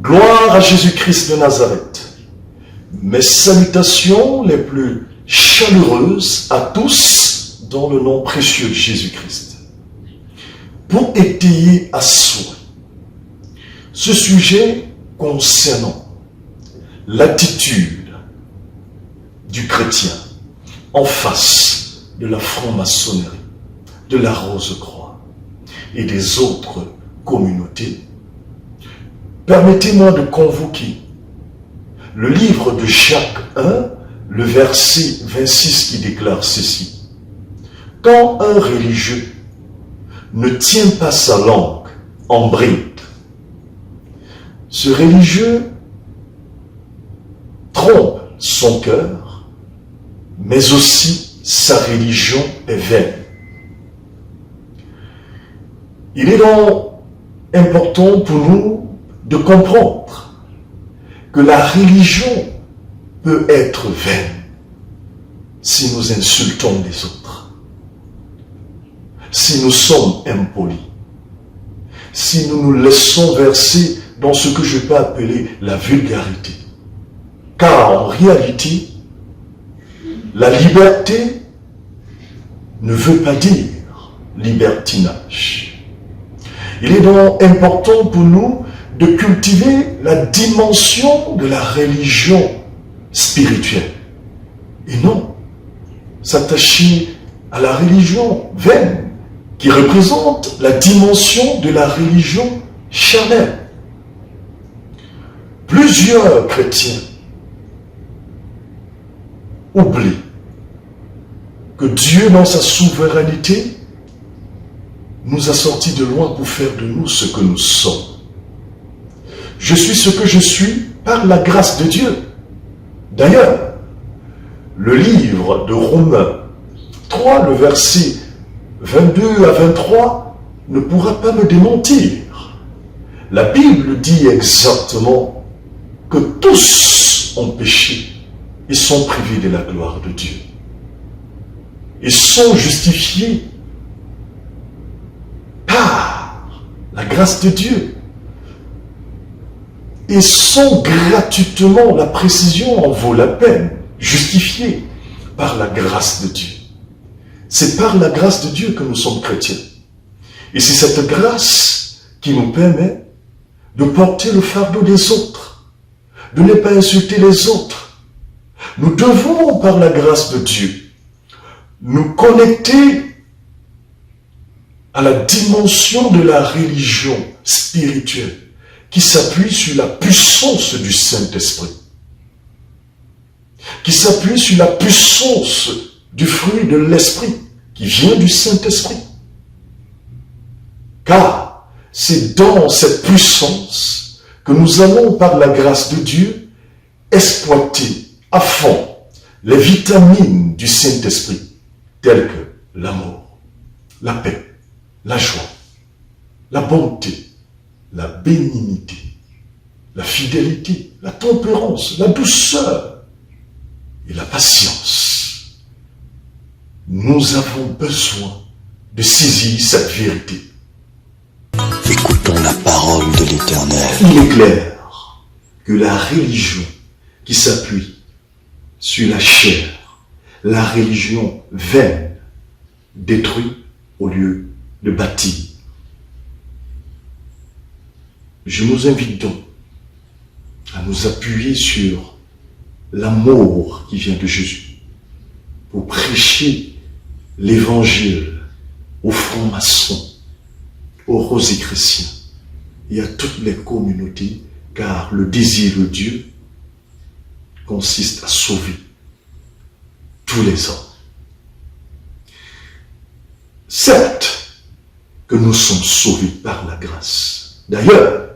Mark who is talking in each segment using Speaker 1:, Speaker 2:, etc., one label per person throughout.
Speaker 1: Gloire à Jésus-Christ de Nazareth. Mes salutations les plus chaleureuses à tous dans le nom précieux de Jésus-Christ. Pour étayer à soi ce sujet concernant l'attitude du chrétien en face de la franc-maçonnerie, de la Rose-Croix et des autres communautés, permettez-moi de convoquer le livre de Jacques 1, le verset 26 qui déclare ceci. Quand un religieux ne tient pas sa langue en bride, ce religieux trompe son cœur, mais aussi sa religion est vaine. Il est donc important pour nous de comprendre que la religion peut être vaine si nous insultons les autres, si nous sommes impolis, si nous nous laissons verser dans ce que je peux appeler la vulgarité. Car en réalité, la liberté ne veut pas dire libertinage. Il est donc important pour nous de cultiver la dimension de la religion spirituelle. Et non s'attacher à la religion vaine, qui représente la dimension de la religion charnelle. Plusieurs chrétiens oublient que Dieu, dans sa souveraineté, nous a sortis de loin pour faire de nous ce que nous sommes. Je suis ce que je suis par la grâce de Dieu. D'ailleurs, le livre de Romains 3, le verset 22 à 23, ne pourra pas me démentir. La Bible dit exactement que tous ont péché et sont privés de la gloire de Dieu. Ils sont justifiés par la grâce de Dieu. Et sont gratuitement, la précision en vaut la peine, justifiés par la grâce de Dieu. C'est par la grâce de Dieu que nous sommes chrétiens. Et c'est cette grâce qui nous permet de porter le fardeau des autres, de ne pas insulter les autres. Nous devons, par la grâce de Dieu, nous connecter à la dimension de la religion spirituelle qui s'appuie sur la puissance du Saint-Esprit, qui s'appuie sur la puissance du fruit de l'Esprit qui vient du Saint-Esprit. Car c'est dans cette puissance que nous allons, par la grâce de Dieu, exploiter à fond les vitamines du Saint-Esprit, telles que l'amour, la paix, la joie, la bonté, la bénignité, la fidélité, la tempérance, la douceur et la patience. Nous avons besoin de saisir cette vérité.
Speaker 2: Écoutons la parole de l'Éternel.
Speaker 1: Il est clair que la religion qui s'appuie sur la chair, la religion vaine, détruit au lieu de bâtir. Je nous invite donc à nous appuyer sur l'amour qui vient de Jésus pour prêcher l'évangile aux francs-maçons, aux rosicruciens et à toutes les communautés, car le désir de Dieu consiste à sauver tous les hommes. Certes que nous sommes sauvés par la grâce. D'ailleurs,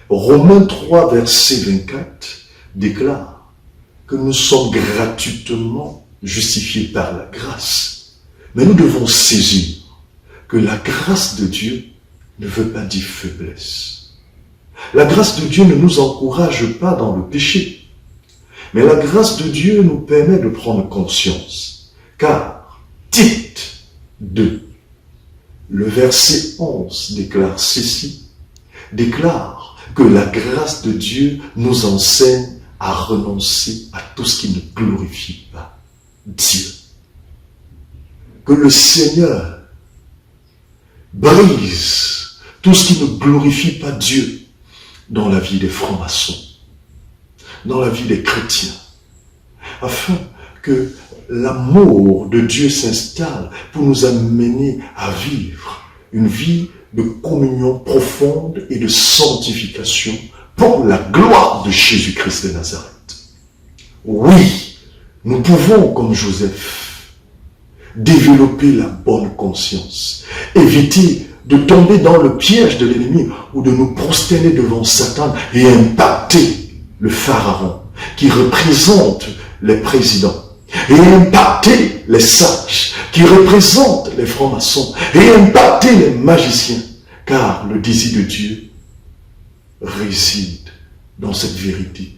Speaker 1: Romains 3, verset 24 déclare que nous sommes gratuitement justifiés par la grâce. Mais nous devons saisir que la grâce de Dieu ne veut pas dire faiblesse. La grâce de Dieu ne nous encourage pas dans le péché. Mais la grâce de Dieu nous permet de prendre conscience. Car Tite 2, le verset 11 déclare ceci, déclare que la grâce de Dieu nous enseigne à renoncer à tout ce qui ne glorifie pas Dieu. Que le Seigneur brise tout ce qui ne glorifie pas Dieu dans la vie des francs-maçons, dans la vie des chrétiens, afin que l'amour de Dieu s'installe pour nous amener à vivre une vie de communion profonde et de sanctification pour la gloire de Jésus-Christ de Nazareth. Oui, nous pouvons, comme Joseph, développer la bonne conscience, éviter de tomber dans le piège de l'ennemi ou de nous prosterner devant Satan et impacter le pharaon qui représente les présidents et impacter les sages qui représentent les francs-maçons et impacter les magiciens, car le désir de Dieu réside dans cette vérité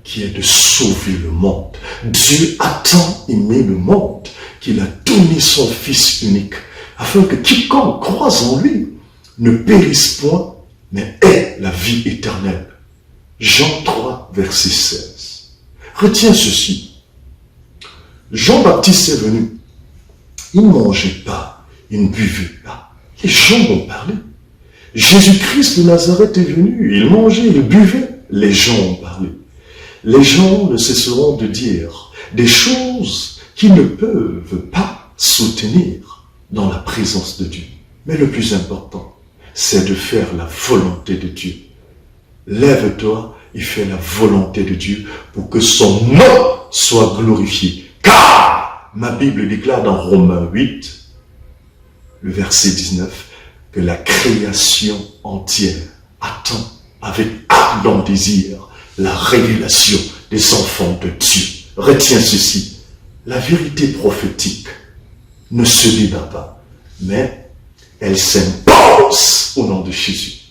Speaker 1: qui est de sauver le monde. Dieu a tant aimé le monde qu'il a donné son Fils unique, afin que quiconque croise en lui ne périsse point, mais ait la vie éternelle. Jean 3, verset 16. Retiens ceci. Jean-Baptiste est venu. Il ne mangeait pas, il ne buvait pas. Les gens ont parlé. Jésus-Christ de Nazareth est venu. Il mangeait, il buvait. Les gens ont parlé. Les gens ne cesseront de dire des choses qu'ils ne peuvent pas soutenir dans la présence de Dieu. Mais le plus important, c'est de faire la volonté de Dieu. Lève-toi et fais la volonté de Dieu pour que son nom soit glorifié. Car ma Bible déclare dans Romains 8, le verset 19, que la création entière attend avec ardent désir la révélation des enfants de Dieu. Retiens ceci, la vérité prophétique ne se débat pas, mais elle s'impose au nom de Jésus.